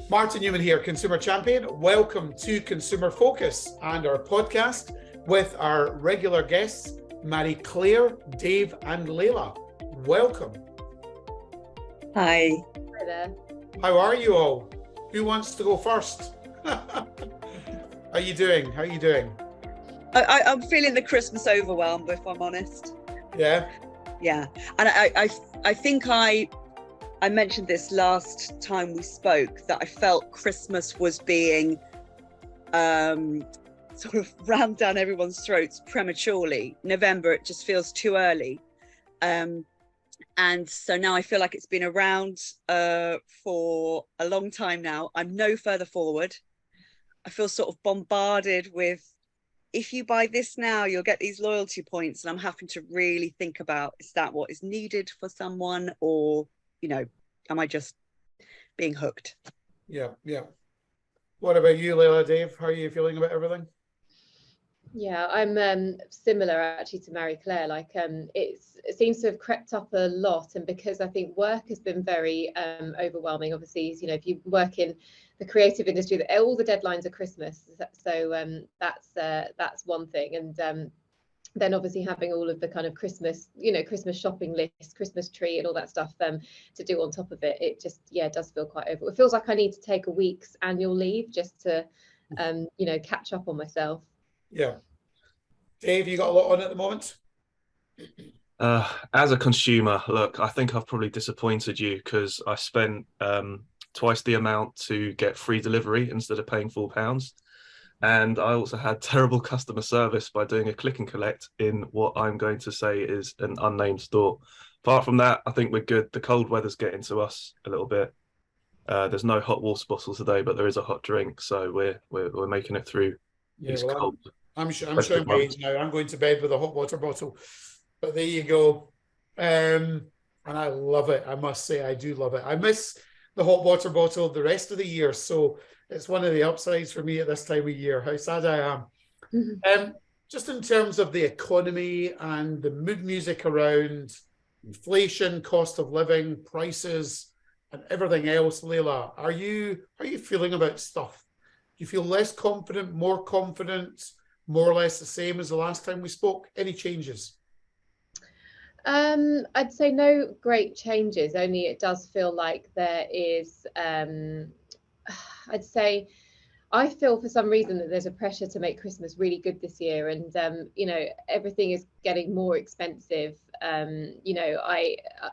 Martin Newman here, Consumer Champion. Welcome to Consumer Focus and our podcast with our regular guests, Marie-Clare, Dave and Leila. Welcome. Hi. Hi there. How are you all? Who wants to go first? How are you doing? I'm feeling the Christmas overwhelm, if I'm honest. Yeah? Yeah. And I think I mentioned this last time we spoke, that I felt Christmas was being sort of rammed down everyone's throats prematurely. November, it just feels too early. And so now I feel like it's been around for a long time now. I'm no further forward. I feel sort of bombarded with, if you buy this now, you'll get these loyalty points. And I'm having to really think about, is that what is needed for someone? Or, am I just being hooked? Yeah. What about you, Leila, Dave? How are you feeling about everything? Yeah, I'm similar actually to Marie-Clare. It seems to have crept up a lot, and because I think work has been very overwhelming. Obviously, if you work in the creative industry, all the deadlines are Christmas, so that's one thing. And then obviously having all of the kind of Christmas, Christmas shopping list, Christmas tree, and all that stuff to do on top of it. It just does feel quite over. It feels like I need to take a week's annual leave just to catch up on myself. Yeah. Dave, you got a lot on at the moment? As a consumer, look, I think I've probably disappointed you because I spent twice the amount to get free delivery instead of paying £4. And I also had terrible customer service by doing a click and collect in what I'm going to say is an unnamed store. Apart from that, I think we're good. The cold weather's getting to us a little bit. There's no hot water bottle today, but there is a hot drink, so we're making it through. Yeah, well, I'm sure now. I'm going to bed with a hot water bottle. But there you go. And I love it. I must say, I do love it. I miss the hot water bottle the rest of the year. So it's one of the upsides for me at this time of year. How sad I am. Mm-hmm. Just in terms of the economy and the mood music around inflation, cost of living, prices, and everything else, Leila, how are you feeling about stuff? Do you feel less confident, more confident, more or less the same as the last time we spoke? Any changes? I'd say no great changes, only it does feel like there is, I'd say, I feel for some reason that there's a pressure to make Christmas really good this year, and everything is getting more expensive. I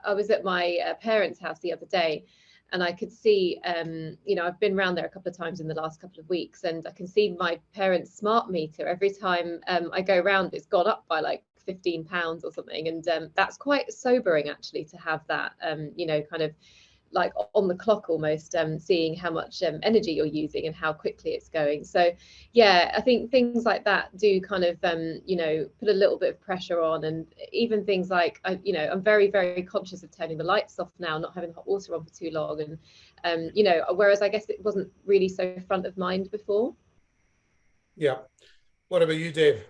was at my parents' house the other day, and I could see, I've been around there a couple of times in the last couple of weeks, and I can see my parents' smart meter. Every time I go around, it's gone up by like £15 or something, and that's quite sobering actually, to have that kind of like on the clock almost, seeing how much energy you're using and how quickly it's going. So I think things like that do kind of put a little bit of pressure on. And even things like I'm very, very conscious of turning the lights off now, not having hot water on for too long, and whereas I guess it wasn't really so front of mind before. Yeah. What about you, Dave?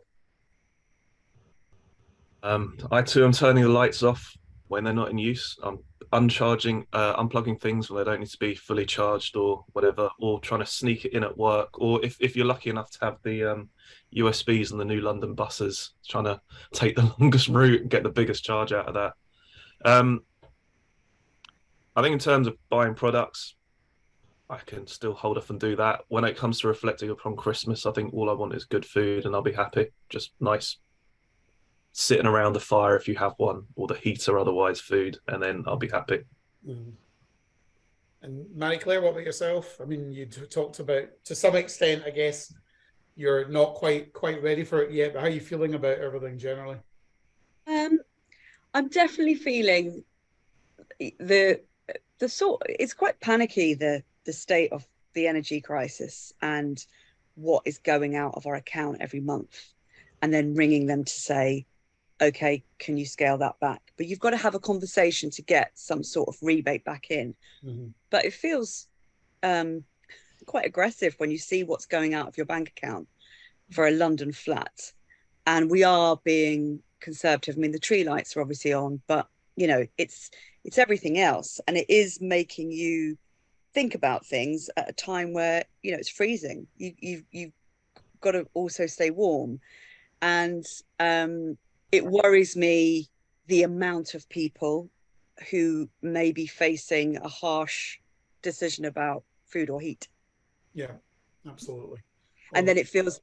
I too am turning the lights off when they're not in use. I'm unplugging things when they don't need to be fully charged or whatever, or trying to sneak it in at work. Or if you're lucky enough to have the USBs on the new London buses, trying to take the longest route and get the biggest charge out of that. I think in terms of buying products, I can still hold off and do that. When it comes to reflecting upon Christmas, I think all I want is good food and I'll be happy. Just nice sitting around the fire if you have one, or the heater, otherwise food, and then I'll be happy. Mm-hmm. And Marie-Clare, what about yourself? I mean, you talked about, to some extent, I guess, you're not quite ready for it yet, but how are you feeling about everything generally? I'm definitely feeling the sort, it's quite panicky, the state of the energy crisis and what is going out of our account every month, and then ringing them to say, okay, can you scale that back? But you've got to have a conversation to get some sort of rebate back in. Mm-hmm. But it feels quite aggressive when you see what's going out of your bank account for a London flat. And we are being conservative. I mean, the tree lights are obviously on, but it's everything else. And it is making you think about things at a time where, you know, it's freezing. You've got to also stay warm. And it worries me the amount of people who may be facing a harsh decision about food or heat. Yeah, absolutely. And then it feels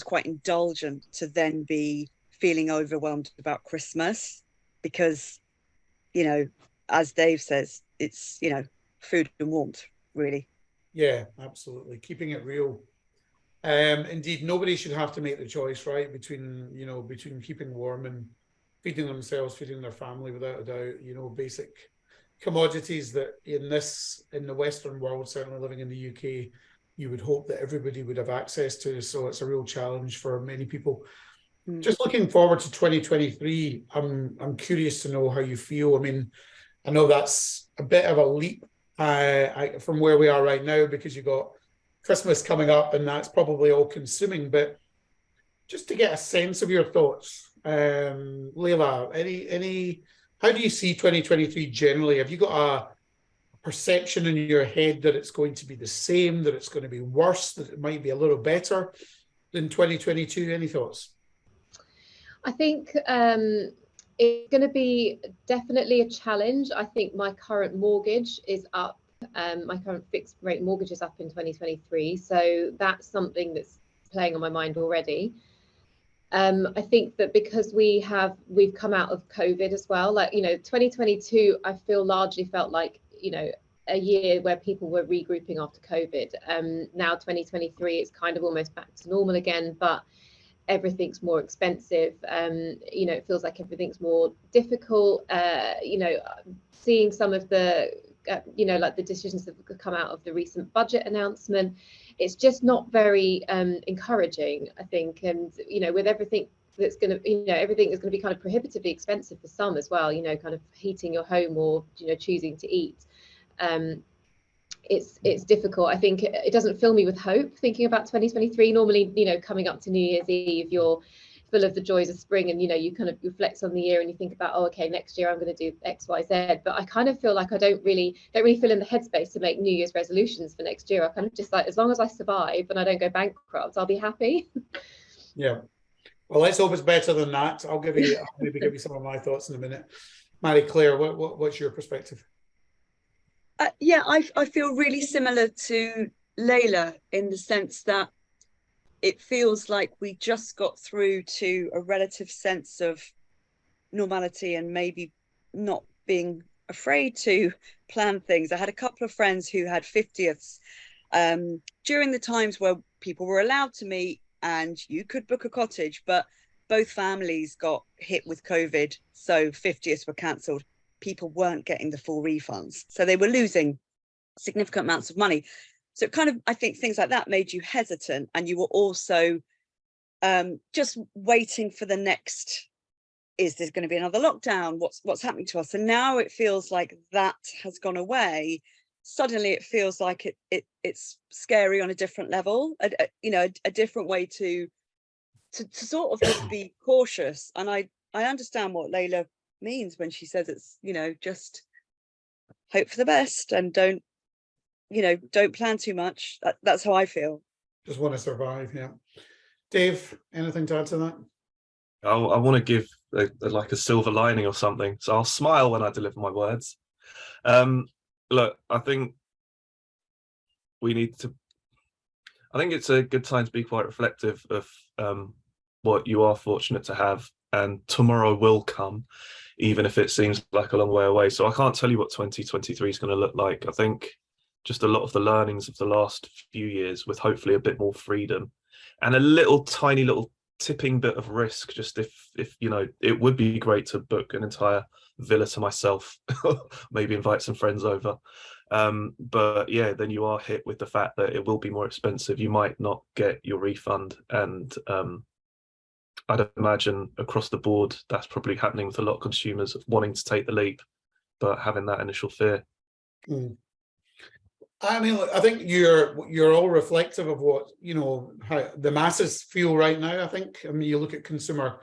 quite indulgent to then be feeling overwhelmed about Christmas because, you know, as Dave says, it's, you know, food and warmth, really. Yeah, absolutely. Keeping it real. Indeed, nobody should have to make the choice, right, between, you know, between keeping warm and feeding themselves, feeding their family, without a doubt. You know, basic commodities that in the Western world, certainly living in the UK, you would hope that everybody would have access to. So it's a real challenge for many people. Just looking forward to 2023, I'm curious to know how you feel. I mean, I know that's a bit of a leap from where we are right now, because you got Christmas coming up and that's probably all consuming. But just to get a sense of your thoughts, Leila, how do you see 2023 generally? Have you got a perception in your head that it's going to be the same, that it's going to be worse, that it might be a little better than 2022? Any thoughts? I think it's going to be definitely a challenge. I think my current mortgage is up. My current fixed rate mortgage is up in 2023. So that's something that's playing on my mind already. I think that because we've come out of COVID as well, like, you know, 2022, I feel largely felt like, you know, a year where people were regrouping after COVID. Now 2023, it's kind of almost back to normal again, but everything's more expensive. You know, it feels like everything's more difficult. You know, seeing some of the, you know, like the decisions that have come out of the recent budget announcement, it's just not very encouraging, I think. And, you know, with everything that's going to, you know, everything is going to be kind of prohibitively expensive for some as well, you know, kind of heating your home or, you know, choosing to eat. It's difficult. I think it doesn't fill me with hope thinking about 2023. Normally, you know, coming up to New Year's Eve, you're full of the joys of spring, and, you know, you kind of reflect on the year and you think about, oh, okay, next year I'm going to do X, Y, Z. But I kind of feel like I don't really feel in the headspace to make New Year's resolutions for next year. I kind of just like, as long as I survive and I don't go bankrupt, I'll be happy. Yeah. Well, let's hope it's better than that. I'll maybe give you some of my thoughts in a minute. Marie-Clare, what's your perspective? Yeah, I feel really similar to Leila in the sense that it feels like we just got through to a relative sense of normality and maybe not being afraid to plan things. I had a couple of friends who had 50ths during the times where people were allowed to meet and you could book a cottage, but both families got hit with COVID, so 50ths were cancelled. People weren't getting the full refunds, so they were losing significant amounts of money. So kind of, I think things like that made you hesitant, and you were also just waiting for the next, is there going to be another lockdown? What's happening to us? And now it feels like that has gone away. Suddenly it feels like it's scary on a different level, you know, a different way to sort of just be cautious. And I understand what Leila means when she says it's, you know, just hope for the best and don't plan too much. That's how I feel. Just want to survive. Yeah. Dave, anything to add to that? I want to give like a silver lining or something, so I'll smile when I deliver my words. Look, I think it's a good time to be quite reflective of what you are fortunate to have, and tomorrow will come, even if it seems like a long way away. So I can't tell you what 2023 is going to look like. I think just a lot of the learnings of the last few years, with hopefully a bit more freedom and a tiny little tipping bit of risk. Just if you know, it would be great to book an entire villa to myself, maybe invite some friends over. But yeah, then you are hit with the fact that it will be more expensive. You might not get your refund, and I'd imagine across the board that's probably happening with a lot of consumers wanting to take the leap, but having that initial fear. I mean, I think you're all reflective of what, you know, how the masses feel right now. I think, I mean, you look at consumer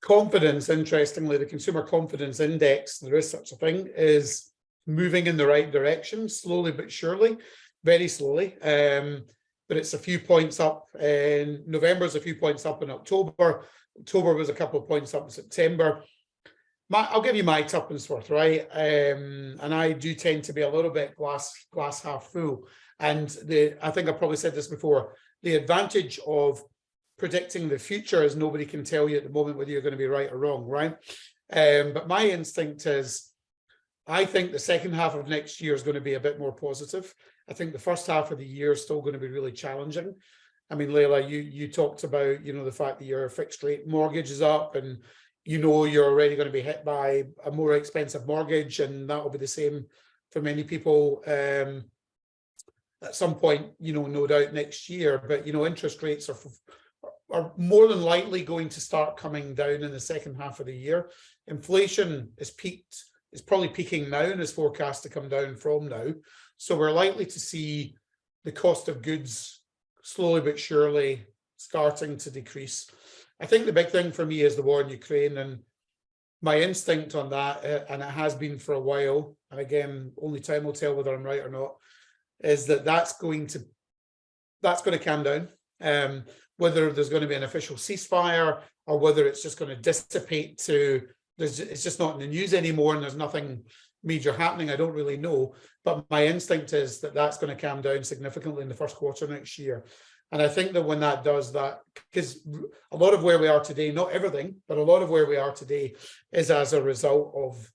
confidence. Interestingly, the consumer confidence index, there is such a thing, is moving in the right direction, slowly but surely, very slowly. But it's a few points up, and November's a few points up in October. October was a couple of points up in September. I'll give you my tuppence worth, right? And I do tend to be a little bit glass half full. And I think I probably said this before, the advantage of predicting the future is nobody can tell you at the moment whether you're going to be right or wrong, right? But my instinct is, I think the second half of next year is going to be a bit more positive. I think the first half of the year is still going to be really challenging. I mean, Leila, you talked about, the fact that your fixed rate mortgage is up, and you're already going to be hit by a more expensive mortgage, and that will be the same for many people at some point, no doubt next year. But interest rates are more than likely going to start coming down in the second half of the year. Inflation is probably peaking now and is forecast to come down from now. So we're likely to see the cost of goods slowly but surely starting to decrease. I think the big thing for me is the war in Ukraine, and my instinct on that, and it has been for a while, and again, only time will tell whether I'm right or not, is that's going to calm down. Whether there's going to be an official ceasefire or whether it's just going to dissipate to, it's just not in the news anymore and there's nothing major happening, I don't really know. But my instinct is that that's going to calm down significantly in the first quarter next year. And I think that when that does that, because a lot of where we are today, not everything, but a lot of where we are today is as a result of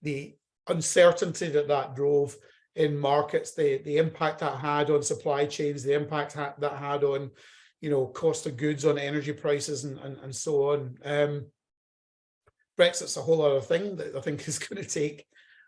the uncertainty that drove in markets, the impact that had on supply chains, the impact that had on, cost of goods, on energy prices and so on. Brexit's a whole other thing that I think is going to take,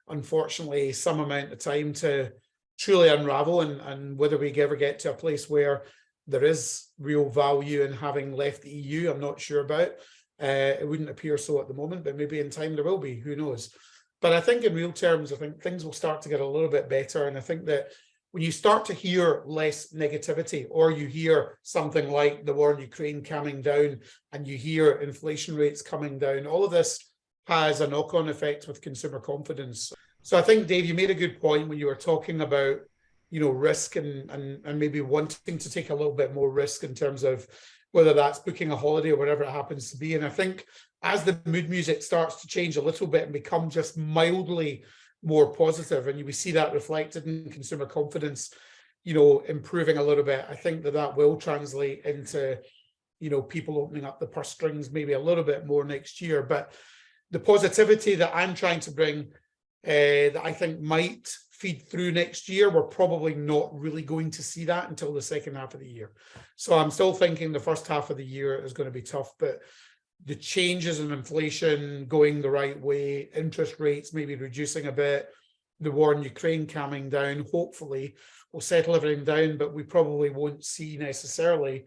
unfortunately, some amount of time to truly unravel, and whether we ever get to a place where there is real value in having left the EU, I'm not sure about. It wouldn't appear so at the moment, but maybe in time there will be, who knows. But I think in real terms, I think things will start to get a little bit better. And I think that when you start to hear less negativity, or you hear something like the war in Ukraine calming down, and you hear inflation rates coming down, all of this has a knock-on effect with consumer confidence. So I think, Dave, you made a good point when you were talking about, risk and maybe wanting to take a little bit more risk in terms of whether that's booking a holiday or whatever it happens to be. And I think as the mood music starts to change a little bit and become just mildly more positive, and we see that reflected in consumer confidence, improving a little bit, I think that will translate into, people opening up the purse strings maybe a little bit more next year. But the positivity that I'm trying to bring, that I think might feed through next year, we're probably not really going to see that until the second half of the year. So I'm still thinking the first half of the year is going to be tough, but the changes in inflation going the right way, interest rates maybe reducing a bit, the war in Ukraine calming down, hopefully will settle everything down, but we probably won't see necessarily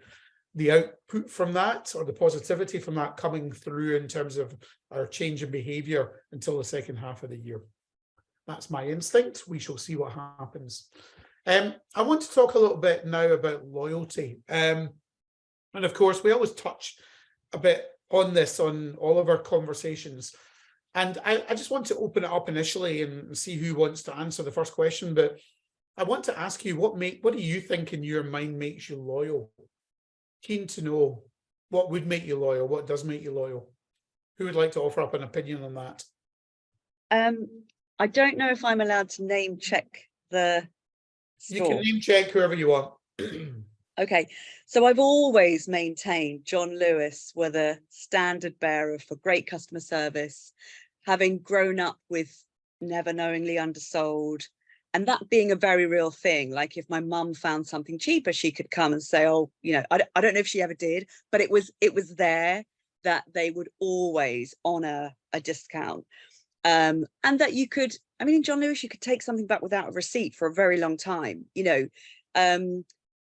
the output from that or the positivity from that coming through in terms of our change in behavior until the second half of the year. That's my instinct. We shall see what happens. I want to talk a little bit now about loyalty. And of course, we always touch a bit on this on all of our conversations. And I just want to open it up initially and see who wants to answer the first question. But I want to ask you, what do you think in your mind makes you loyal? Keen to know what would make you loyal, what does make you loyal. Who would like to offer up an opinion on that? I don't know if I'm allowed to name check the store. You can name check whoever you want. Okay, so I've always maintained John Lewis were the standard bearer for great customer service, having grown up with never knowingly undersold, and that being a very real thing. Like if my mum found something cheaper, she could come and say, oh, I don't know if she ever did, but it was there that they would always honor a discount. And that you could, in John Lewis, you could take something back without a receipt for a very long time.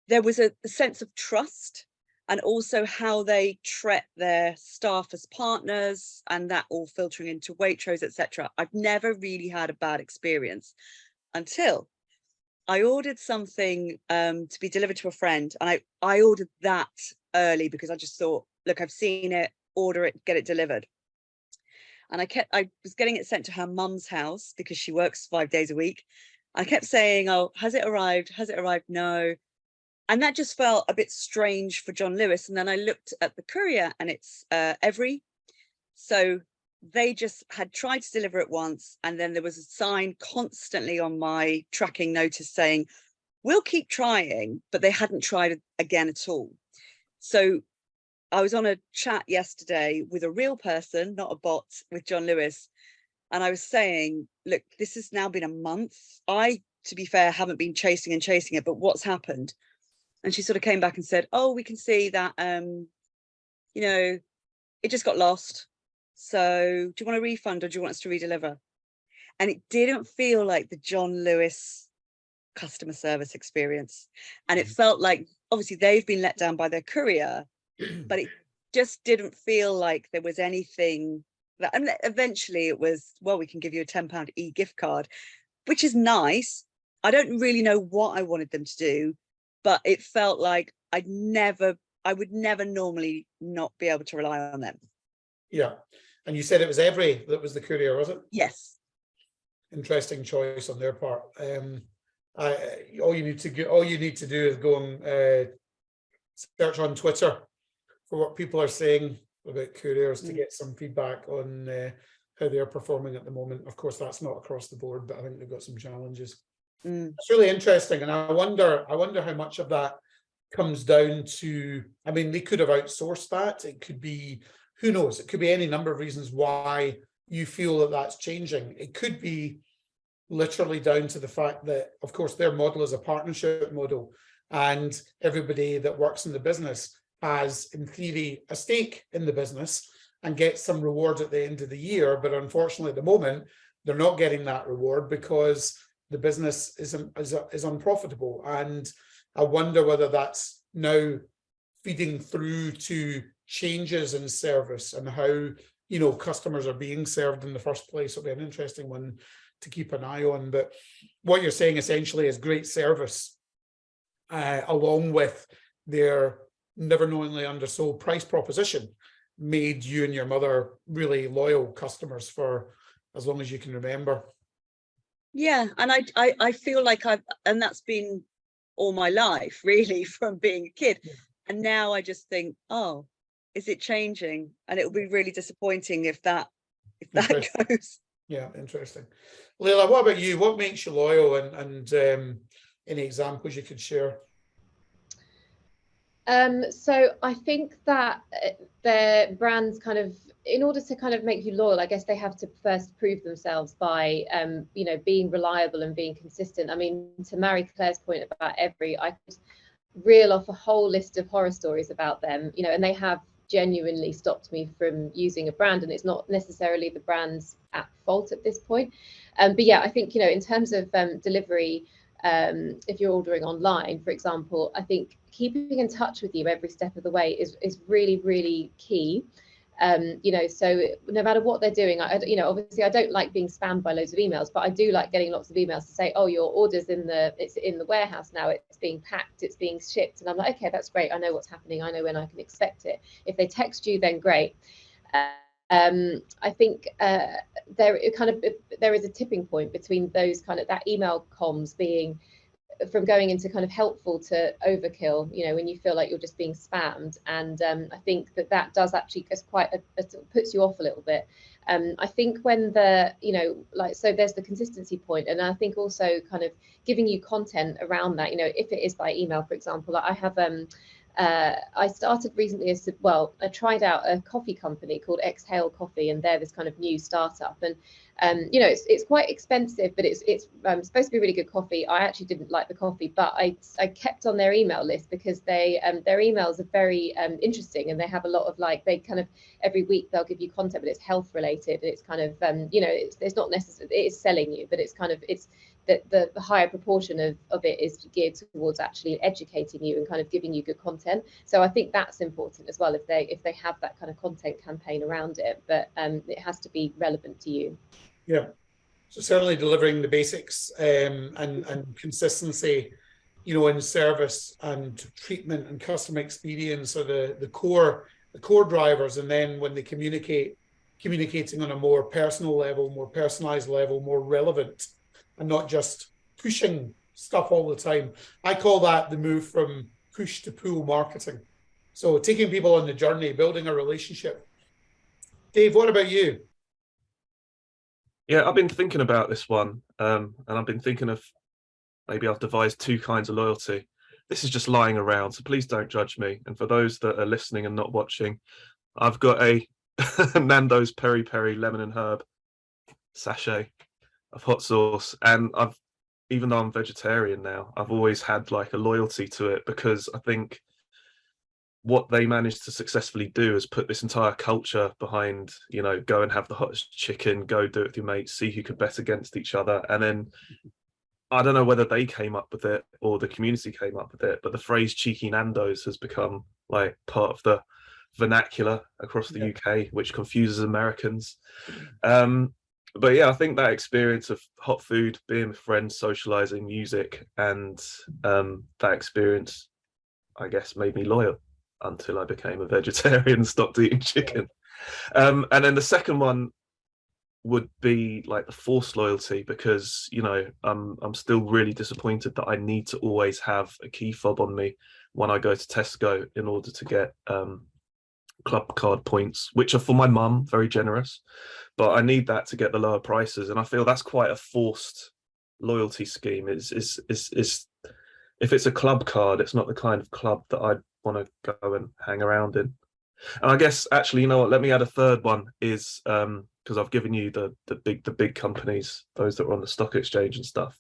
There was a sense of trust, and also how they treat their staff as partners, and that all filtering into Waitrose, etc. I've never really had a bad experience until I ordered something to be delivered to a friend, and I ordered that early because I just thought, look, I've seen it, order it, get it delivered. and I was getting it sent to her mum's house because she works 5 days a week. I kept saying, oh, has it arrived? Has it arrived? No. And that just felt a bit strange for John Lewis. And then I looked at the courier, and it's Every. So they just had tried to deliver it once, and then there was a sign constantly on my tracking notice saying, we'll keep trying, but they hadn't tried again at all. So I was on a chat yesterday with a real person, not a bot, with John Lewis. And I was saying, look, this has now been a month. I, to be fair, haven't been chasing it, but what's happened? And she sort of came back and said, oh, we can see that, you know, it just got lost. So do you want a refund, or do you want us to redeliver? And it didn't feel like the John Lewis customer service experience. And it felt like, obviously, they've been let down by their courier, but it just didn't feel like there was anything that, and eventually it was, well, we can give you a £10 e-gift card, which is nice. I don't really know what I wanted them to do, but it felt like I would never normally not be able to rely on them. Yeah. And you said it was Every that was the courier, was it? Yes. Interesting choice on their part. All you need to do is go and search on Twitter for what people are saying about couriers to get some feedback on how they're performing at the moment. Of course, that's not across the board, but I think they've got some challenges. It's really interesting, and I wonder how much of that comes down to, I mean, they could have outsourced that. It could be, who knows, it could be any number of reasons why you feel that that's changing. It could be literally down to the fact that, of course, their model is a partnership model, and everybody that works in the business has, in theory, a stake in the business and gets some reward at the end of the year. But unfortunately, at the moment, they're not getting that reward because the business is unprofitable. And I wonder whether that's now feeding through to changes in service and how, you know, customers are being served in the first place. It'll be an interesting one to keep an eye on. But what you're saying essentially is great service, along with their never knowingly undersold price proposition, made you and your mother really loyal customers for as long as you can remember. Yeah, and I feel like and that's been all my life, really, from being a kid. Yeah. And now I just think, oh, is it changing? And it will be really disappointing if that goes. Yeah, interesting. Leila, what about you? What makes you loyal, and any examples you could share? So I think that their brands kind of, in order to kind of make you loyal, I guess they have to first prove themselves by, you know, being reliable and being consistent. I mean, to Marie-Clare's point about Every, I could reel off a whole list of horror stories about them, you know, and they have genuinely stopped me from using a brand, and it's not necessarily the brand's at fault at this point. But yeah, I think, you know, in terms of delivery, if you're ordering online, for example, I think keeping in touch with you every step of the way is really, really key. You know, so no matter what they're doing, you know, obviously I don't like being spammed by loads of emails, but I do like getting lots of emails to say, oh, your order's it's in the warehouse now, it's being packed, it's being shipped. And I'm like, okay, that's great. I know what's happening. I know when I can expect it. If they text you, then great. I think there is a tipping point between those kind of, that email comms being from going into kind of helpful to overkill, you know, when you feel like you're just being spammed. And I think that does actually, it's quite puts you off a little bit. I think when you know, like, so there's the consistency point, and I think also kind of giving you content around that, you know, if it is by email, for example. I have I started recently I tried out a coffee company called Exhale Coffee, and they're this kind of new startup, and you know, it's quite expensive, but it's supposed to be really good coffee. I actually didn't like the coffee, but I kept on their email list because their emails are very interesting, and they have a lot of, like, they kind of every week they'll give you content, but it's health related, and it's kind of you know, it's not necessarily, it is selling you, but it's kind of, it's that the higher proportion of it is geared towards actually educating you and kind of giving you good content. So I think that's important as well, if they have that kind of content campaign around it, but it has to be relevant to you. Yeah, so certainly delivering the basics and consistency, you know, in service and treatment and customer experience are the core drivers, and then when they communicate communicating on a more personal level, more personalized level, more relevant, and not just pushing stuff all the time. I call that the move from push to pull marketing. So taking people on the journey, building a relationship. Dave, what about you? Yeah, I've been thinking about this one, and I've been thinking of maybe I've devised two kinds of loyalty. This is just lying around, so please don't judge me. And for those that are listening and not watching, I've got a Nando's peri peri lemon and herb sachet of hot sauce, and I've, even though I'm vegetarian now, I've always had like a loyalty to it, because I think what they managed to successfully do is put this entire culture behind, you know, go and have the hottest chicken, go do it with your mates, see who could bet against each other. And then I don't know whether they came up with it or the community came up with it, but the phrase cheeky Nando's has become like part of the vernacular across the UK, which confuses Americans. But yeah, I think that experience of hot food, being with friends, socializing, music, and that experience, I guess, made me loyal until I became a vegetarian and stopped eating chicken. And then the second one would be like the forced loyalty, because, you know, I'm still really disappointed that I need to always have a key fob on me when I go to Tesco in order to get club card points, which are for my mum, very generous, but I need that to get the lower prices. And I feel that's quite a forced loyalty scheme. Is if it's a club card, it's not the kind of club that I'd want to go and hang around in. And I guess, actually, you know what, let me add a third one, is because I've given you the big companies, those that are on the stock exchange and stuff.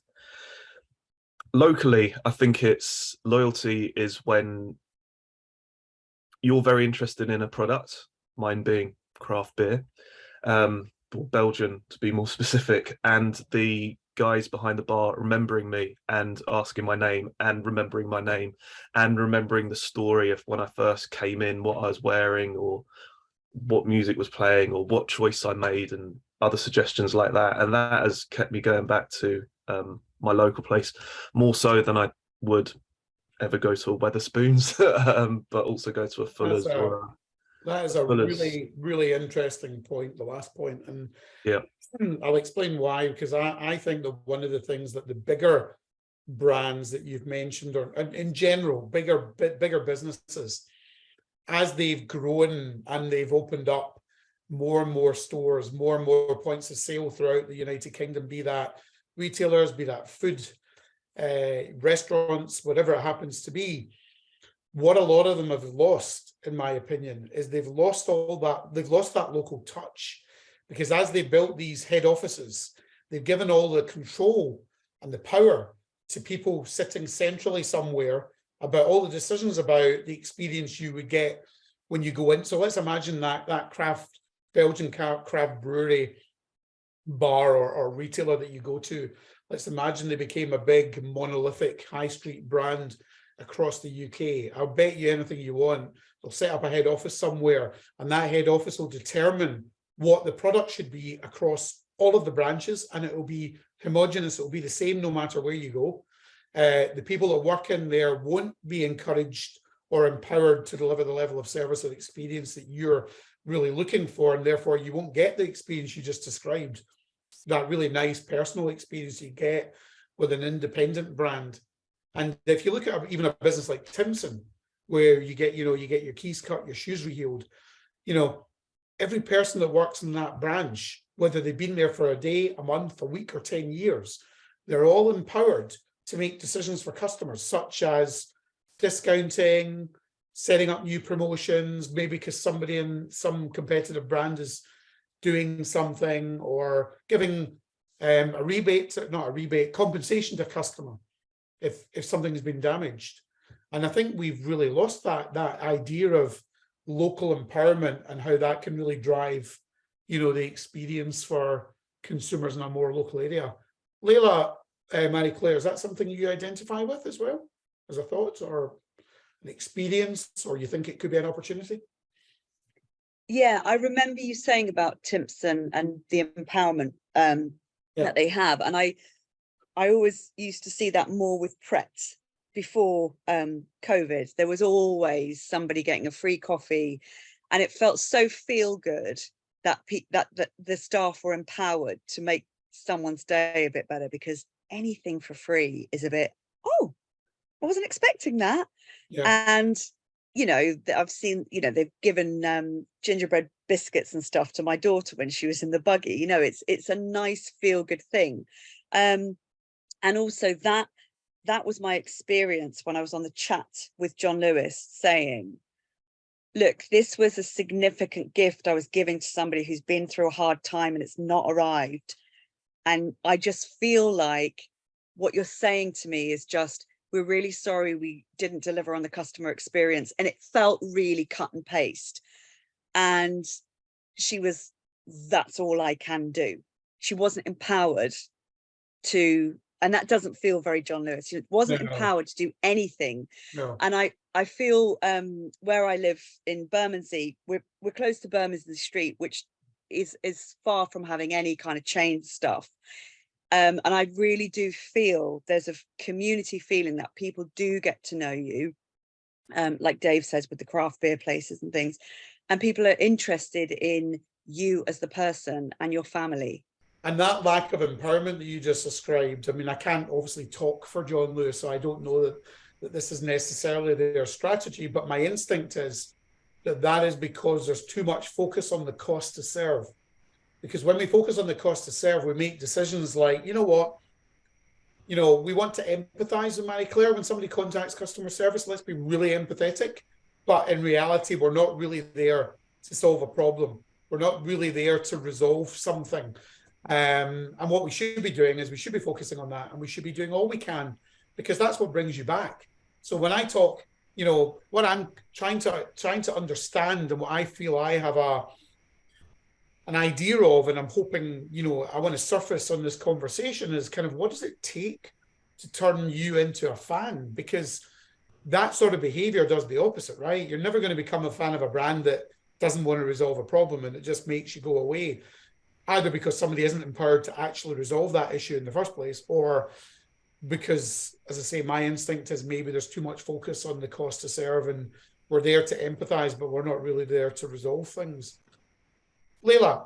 Locally, I think it's loyalty is when you're very interested in a product, mine being craft beer, or Belgian to be more specific, and the guys behind the bar remembering me and asking my name and remembering my name and remembering the story of when I first came in, what I was wearing or what music was playing or what choice I made and other suggestions like that. And that has kept me going back to my local place more so than I would ever go to a Weatherspoons, but also go to a Fuller's. That is a really interesting point, the last point. And yeah, I'll explain why, because I think that one of the things that the bigger brands that you've mentioned, or in general, bigger businesses, as they've grown and they've opened up more and more stores, more and more points of sale throughout the United Kingdom, be that retailers, be that food, restaurants, whatever it happens to be, what a lot of them have lost, in my opinion, is they've lost that local touch. Because as they built these head offices, they've given all the control and the power to people sitting centrally somewhere about all the decisions about the experience you would get when you go in. So let's imagine that Belgian craft brewery bar or retailer that you go to. Let's imagine they became a big monolithic high street brand across the UK. I'll bet you anything you want, they'll set up a head office somewhere, and that head office will determine what the product should be across all of the branches, and it will be homogenous. It will be the same no matter where you go. The people that work in there won't be encouraged or empowered to deliver the level of service or experience that you're really looking for, and therefore you won't get the experience you just described, that really nice personal experience you get with an independent brand. And if you look at even a business like Timson, where you get your keys cut, your shoes rehealed, every person that works in that branch, whether they've been there for a day, a month, a week, or 10 years, they're all empowered to make decisions for customers, such as discounting, setting up new promotions, maybe because somebody in some competitive brand is doing something, or giving compensation to a customer if something has been damaged. And I think we've really lost that idea of local empowerment and how that can really drive, the experience for consumers in a more local area. Leila, Marie-Clare, is that something you identify with as well, as a thought or an experience, or you think it could be an opportunity? Yeah, I remember you saying about Timpson and the empowerment that they have, and I always used to see that more with Pret. Before COVID, there was always somebody getting a free coffee, and it felt so feel good that the staff were empowered to make someone's day a bit better, because anything for free is a bit, oh, I wasn't expecting that. And I've seen, they've given gingerbread biscuits and stuff to my daughter when she was in the buggy. It's a nice feel good thing. And also that was my experience when I was on the chat with John Lewis, saying, look, this was a significant gift I was giving to somebody who's been through a hard time and it's not arrived. And I just feel like what you're saying to me is just, we're really sorry we didn't deliver on the customer experience. And it felt really cut and paste. And she was, that's all I can do. She wasn't empowered to, and that doesn't feel very John Lewis. She wasn't empowered to do anything. And I feel where I live in Bermondsey, we're close to Bermondsey Street, which is far from having any kind of chain stuff. And I really do feel there's a community feeling that people do get to know you, like Dave says, with the craft beer places and things, and people are interested in you as the person and your family. And that lack of empowerment that you just described, I mean, I can't obviously talk for John Lewis, so I don't know that this is necessarily their strategy, but my instinct is that is because there's too much focus on the cost to serve. Because when we focus on the cost to serve, we make decisions like, you know what, we want to empathize with Marie-Clare when somebody contacts customer service. Let's be really empathetic. But in reality, we're not really there to solve a problem. We're not really there to resolve something. And what we should be doing is we should be focusing on that, and we should be doing all we can, because that's what brings you back. So when I talk, what I'm trying to understand, and what I feel I have an idea of, and I'm hoping, I want to surface on this conversation, is kind of, what does it take to turn you into a fan? Because that sort of behavior does the opposite, right? You're never going to become a fan of a brand that doesn't want to resolve a problem and it just makes you go away, either because somebody isn't empowered to actually resolve that issue in the first place, or because, as I say, my instinct is maybe there's too much focus on the cost to serve, and we're there to empathize, but we're not really there to resolve things. Leila,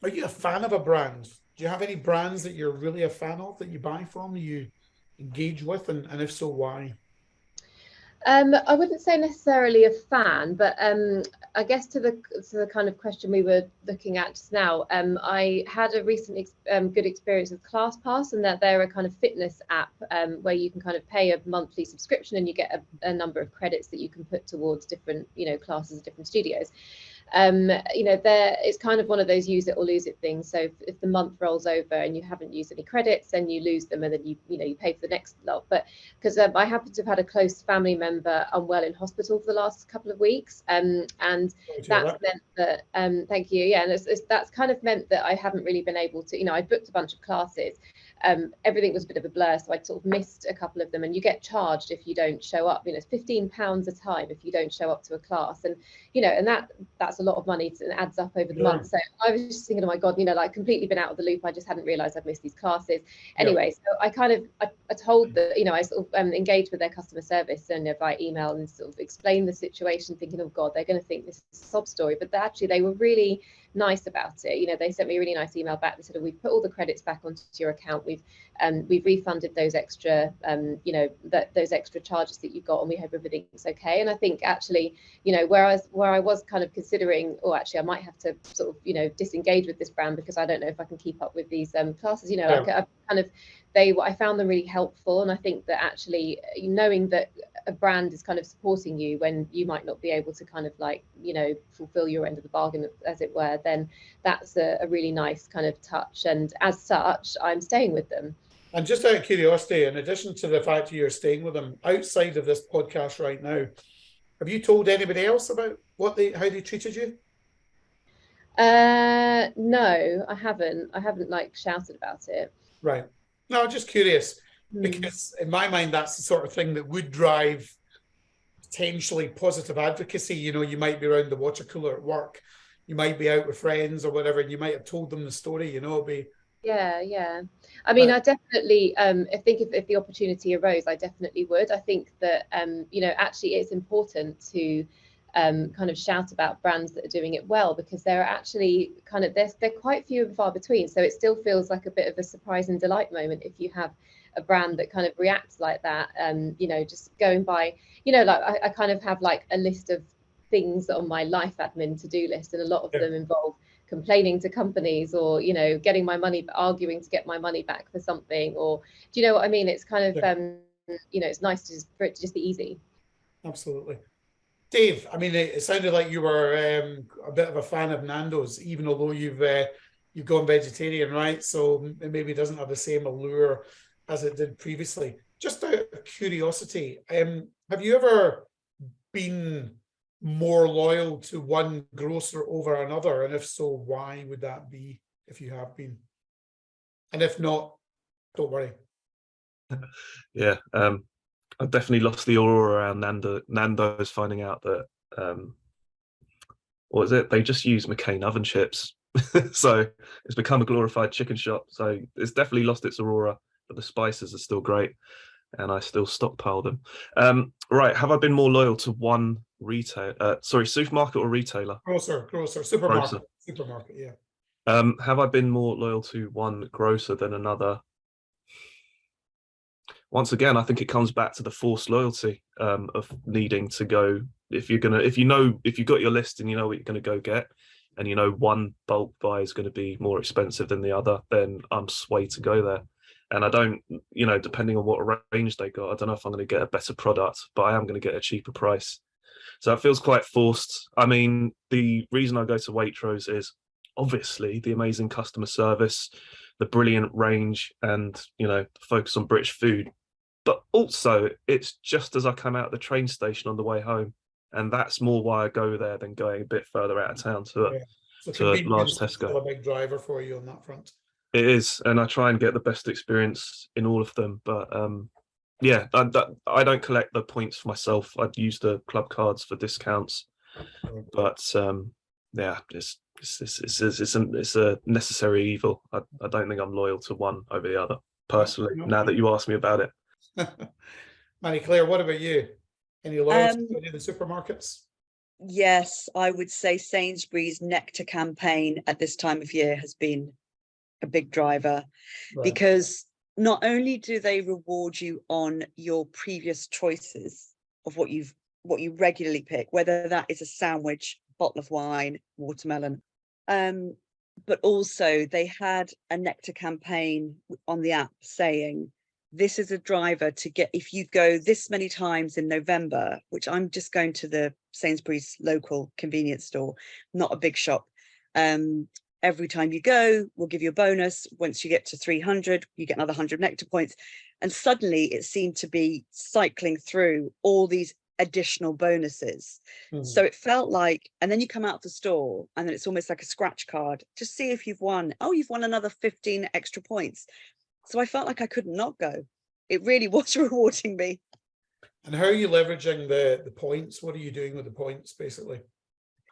are you a fan of a brand? Do you have any brands that you're really a fan of, that you buy from, you engage with, and if so, why? I wouldn't say necessarily a fan, but I guess to the kind of question we were looking at just now, I had a recent good experience with ClassPass, and that they're a kind of fitness app where you can kind of pay a monthly subscription and you get a number of credits that you can put towards different classes at different studios. It's kind of one of those use it or lose it things. So if the month rolls over and you haven't used any credits, then you lose them, and then you pay for the next lot. But because I happen to have had a close family member unwell in hospital for the last couple of weeks, and that's meant that thank you, yeah, and that's kind of meant that I haven't really been able to, I booked a bunch of classes. Everything was a bit of a blur, so I sort of missed a couple of them, and you get charged if you don't show up. It's £15 a time if you don't show up to a class, and and that's a lot of money, and it adds up over the month. So I was just thinking, oh my god, like completely been out of the loop. I just hadn't realized I'd missed these classes. Anyway, so I kind of I told that I sort of engaged with their customer service and by email and sort of explained the situation, thinking, oh god, they're going to think this is a sob story, but actually they were really nice about it. They sent me a really nice email back. They said, oh, we've put all the credits back onto your account. We've refunded those extra those extra charges that you got, and we hope everything's okay. And I think actually, where I was kind of considering, oh, actually I might have to sort of disengage with this brand because I don't know if I can keep up with these classes. I found them really helpful, and I think that actually knowing that a brand is kind of supporting you when you might not be able to kind of fulfill your end of the bargain, as it were, then that's a really nice kind of touch, and as such I'm staying with them. And just out of curiosity, in addition to the fact that you're staying with them, outside of this podcast right now, have you told anybody else about how they treated you? No, I haven't shouted about it. Right. No, just curious, because in my mind, that's the sort of thing that would drive potentially positive advocacy. You might be around the water cooler at work, you might be out with friends or whatever, and you might have told them the story, Yeah. I mean, I definitely, I think if the opportunity arose, I definitely would. I think that, actually it's important to kind of shout about brands that are doing it well, because there are actually kind of, they're quite few and far between. So it still feels like a bit of a surprise and delight moment if you have a brand that kind of reacts like that. You know, just going by, you know, like I kind of have like a list of things on my life admin to-do list, and a lot of them involve complaining to companies, or, you know, getting my money, arguing to get my money back for something, or, do you know what I mean? It's kind of, you know, it's nice to for it to just be easy. Absolutely. Dave, I mean, it sounded like you were a bit of a fan of Nando's, even although you've gone vegetarian, right? So it maybe doesn't have the same allure as it did previously. Just out of curiosity, have you ever been more loyal to one grocer over another? And if so, why would that be, if you have been? And if not, don't worry. Yeah, I definitely lost the aura around Nando's finding out that what is it? They just use McCain oven chips. So it's become a glorified chicken shop. So it's definitely lost its aurora, but the spices are still great, and I still stockpile them. Right, have I been more loyal to one supermarket or retailer? Grocer, supermarket, yeah. Have I been more loyal to one grocer than another? Once again, I think it comes back to the forced loyalty of needing to go. If you've got your list and you know what you're going to go get, and you know one bulk buy is going to be more expensive than the other, then I'm swayed to go there. And I don't, you know, depending on what range they got, I don't know if I'm going to get a better product, but I am going to get a cheaper price. So it feels quite forced. I mean, the reason I go to Waitrose is obviously the amazing customer service, the brilliant range, and, you know, focus on British food. But also, it's just as I come out of the train station on the way home, and that's more why I go there than going a bit further out of town to a large Tesco. Still a big driver for you on that front. It is, and I try and get the best experience in all of them. But yeah, I don't collect the points for myself. I'd use the club cards for discounts. But yeah, it's a necessary evil. I don't think I'm loyal to one over the other personally. Now that you ask me about it. Marie-Clare, what about you? Any loyalty to any of the supermarkets? Yes, I would say Sainsbury's Nectar campaign at this time of year has been a big driver, because not only do they reward you on your previous choices of what you regularly pick, whether that is a sandwich, bottle of wine, watermelon, but also they had a Nectar campaign on the app saying, this is a driver to get, if you go this many times in November, which I'm just going to the Sainsbury's local convenience store, not a big shop. Every time you go, we'll give you a bonus. Once you get to 300, you get another 100 Nectar points. And suddenly it seemed to be cycling through all these additional bonuses. So it felt like, and then you come out of the store and then it's almost like a scratch card. Just see if you've won. Oh, you've won another 15 extra points. So I felt like I couldn't not go. It really was rewarding me. And how are you leveraging the points? What are you doing with the points, basically?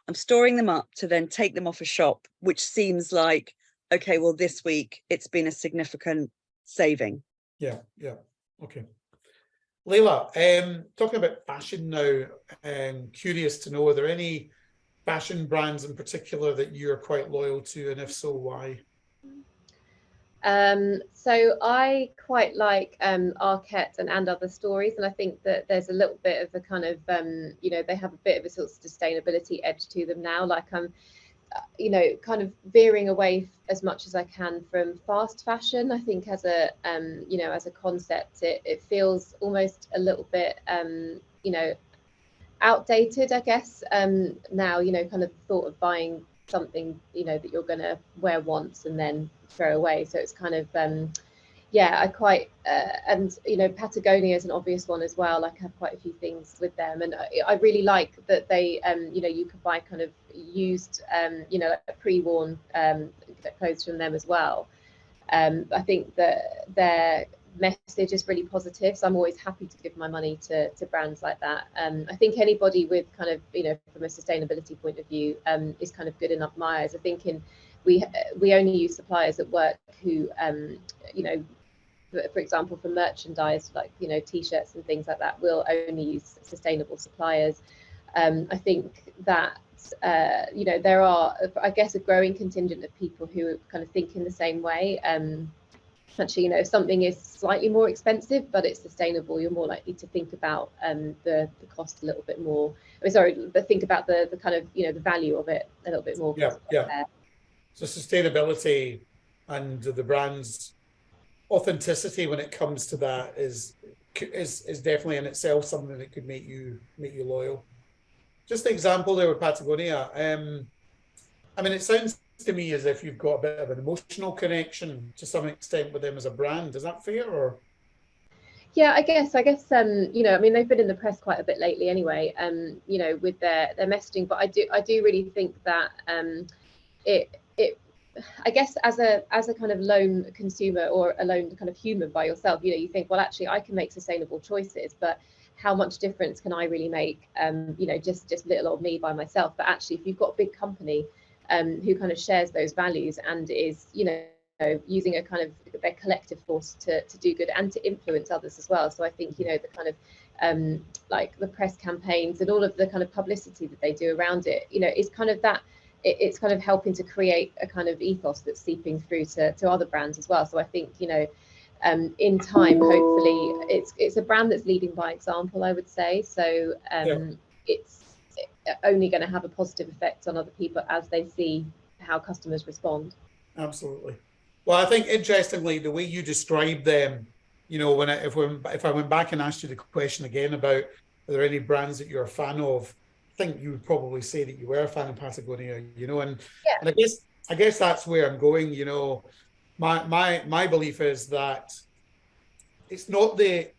I'm storing them up to then take them off a shop, which seems like, okay, well, this week it's been a significant saving. Yeah. Okay. Leila, talking about fashion now, curious to know, are there any fashion brands in particular that you're quite loyal to, and if so, why? So I quite like Arquette and Other Stories, and I think that there's a little bit of a kind of you know, they have a bit of a sort of sustainability edge to them now. Like I'm you know, kind of veering away as much as I can from fast fashion. I think as a you know, as a concept, it feels almost a little bit you know, outdated, I guess. Now, you know, kind of the thought of buying something, you know, that you're going to wear once and then throw away. So it's kind of yeah, I quite and you know, Patagonia is an obvious one as well. Like I have quite a few things with them, and I really like that they you know, you could buy kind of used you know, like pre-worn clothes from them as well. I think that their message is really positive, so I'm always happy to give my money to brands like that. I think anybody with kind of, you know, from a sustainability point of view is kind of good enough. My eyes, I think we only use suppliers at work who you know, for example, for merchandise like, you know, t-shirts and things like that, we'll only use sustainable suppliers. I think that there are, I guess, a growing contingent of people who kind of think in the same way. Actually, if something is slightly more expensive but it's sustainable, you're more likely to think about the cost a little bit more. But think about the kind of the value of it a little bit more. Yeah. So sustainability and the brand's authenticity when it comes to that is definitely in itself something that could make you loyal. Just the example there with Patagonia. I mean, it sounds to me as if you've got a bit of an emotional connection to some extent with them as a brand. Is that fair? Or yeah, I guess I mean, they've been in the press quite a bit lately anyway, with their messaging, but I do really think that I guess as a kind of lone consumer or a lone kind of human by yourself, you think, well, actually I can make sustainable choices, but how much difference can I really make, just little old me by myself? But actually, if you've got a big company who kind of shares those values and is, using a kind of their collective force to do good and to influence others as well. So I think, the kind of like the press campaigns and all of the kind of publicity that they do around it, is kind of that, it's kind of helping to create a kind of ethos that's seeping through to other brands as well. So I think, in time, hopefully it's a brand that's leading by example, I would say. So it's only going to have a positive effect on other people as they see how customers respond. Absolutely. Well, I think interestingly, the way you describe them, if I went back and asked you the question again about are there any brands that you're a fan of, I think you would probably say that you were a fan of Patagonia, and I guess that's where I'm going. My belief is that it's not the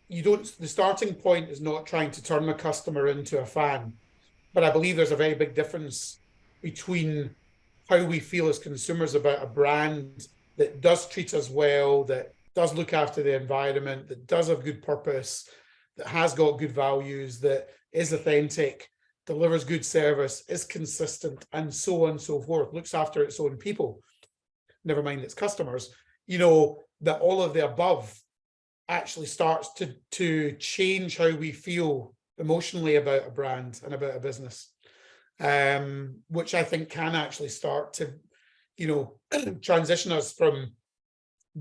starting point is not trying to turn a customer into a fan, but I believe there's a very big difference between how we feel as consumers about a brand that does treat us well, that does look after the environment, that does have good purpose, that has got good values, that is authentic, delivers good service, is consistent, and so on and so forth, looks after its own people, never mind its customers, that all of the above actually starts to change how we feel emotionally about a brand and about a business, which I think can actually start to, transition us from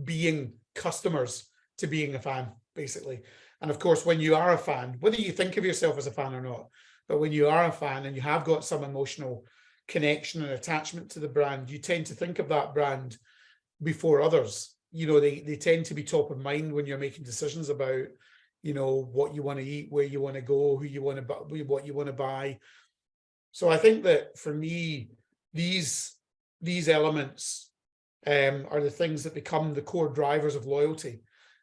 being customers to being a fan, basically. And of course, when you are a fan, whether you think of yourself as a fan or not, but when you are a fan and you have got some emotional connection and attachment to the brand, you tend to think of that brand before others. They tend to be top of mind when you're making decisions about, what you want to eat, where you want to go, who you want to buy, what you want to buy. So I think that for me, these elements are the things that become the core drivers of loyalty,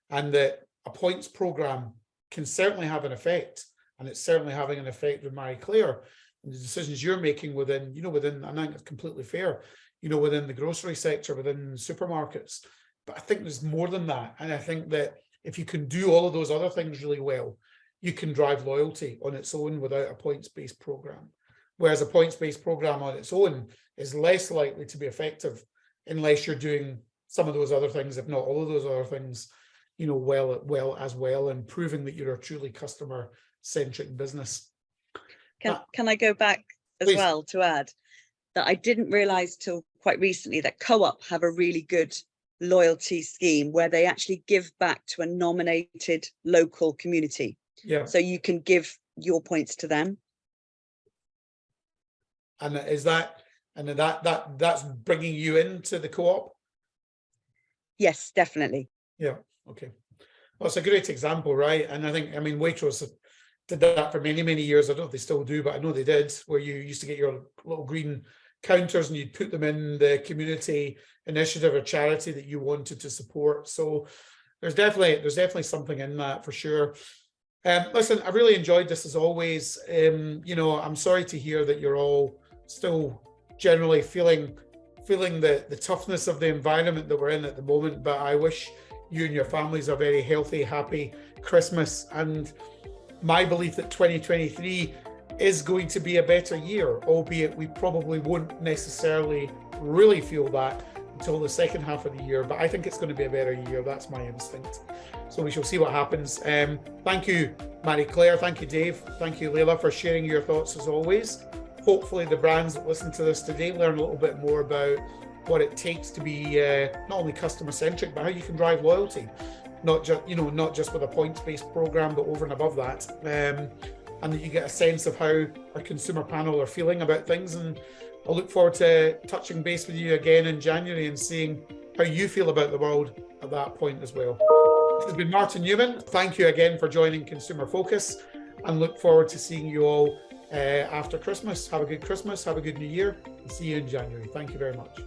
and that a points program can certainly have an effect, and it's certainly having an effect with Marie-Clare and the decisions you're making within, and I think it's completely fair, within the grocery sector, within supermarkets. But I think there's more than that. And I think that if you can do all of those other things really well, you can drive loyalty on its own without a points-based program. Whereas a points-based program on its own is less likely to be effective unless you're doing some of those other things, if not all of those other things, well, and proving that you're a truly customer-centric business. Can I go back as Please. well to add that I didn't realize till quite recently that Co-op have a really good loyalty scheme where they actually give back to a nominated local community. Yeah. So you can give your points to them. And that's bringing you into the Co-op? Yes, definitely. Yeah. Okay. Well, it's a great example, right? And I mean, Waitrose did that for many, many years. I don't know if they still do, but I know they did, where you used to get your little green counters and you'd put them in the community initiative or charity that you wanted to support. So there's definitely something in that for sure. Listen, I really enjoyed this as always. I'm sorry to hear that you're all still generally feeling the toughness of the environment that we're in at the moment, but I wish you and your families a very healthy, happy Christmas. And my belief that 2023 is going to be a better year, albeit we probably won't necessarily really feel that until the second half of the year, but I think it's going to be a better year. That's my instinct. So we shall see what happens. Thank you, Marie-Clare. Thank you, Dave. Thank you, Leila, for sharing your thoughts as always. Hopefully the brands that listen to this today learn a little bit more about what it takes to be not only customer centric, but how you can drive loyalty, not just with a points-based program, but over and above that, and that you get a sense of how our consumer panel are feeling about things. And I'll look forward to touching base with you again in January and seeing how you feel about the world at that point as well. This has been Martin Newman. Thank you again for joining Consumer Focus, and look forward to seeing you all after Christmas. Have a good Christmas, have a good New Year, and see you in January. Thank you very much.